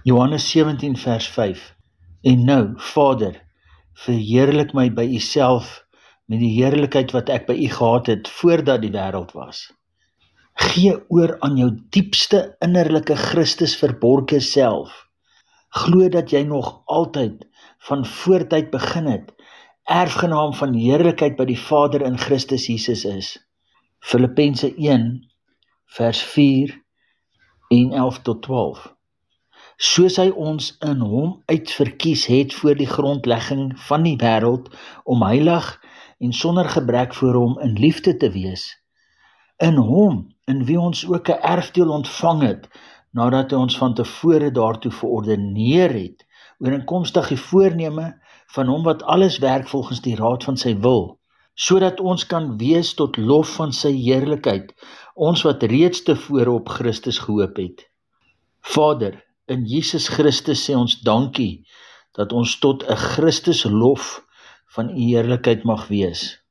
Johannes 17 vers 5. En nou, Vader, verheerlik my by U self met die heerlikheid wat ek by U gehad het voordat die wêreld was. Gee oor aan jou diepste innerlike Christus verborge self. Glo dat jy nog altyd van voortyd begin het, erfgenaam van heerlikheid by die Vader in Christus Jesus is. Filippense 1 vers 4 en 11 tot 12. Soos hy ons in hom uitverkies het voor die grondlegging van die wêreld, om heilig en sonder gebrek voor hom in liefde te wees. In hom, in wie ons ook 'n erfdeel ontvang het, nadat hy ons van tevore daartoe verordeneer het, ooreenkomstig die voorneme van hom wat alles werk volgens die raad van sy wil, sodat ons kan wees tot lof van sy heerlikheid, ons wat reeds tevore op Christus gehoop het. Vader, in Jesus Christus sê ons dankie, dat ons tot 'n Christus lof van U heerlikheid mag wees.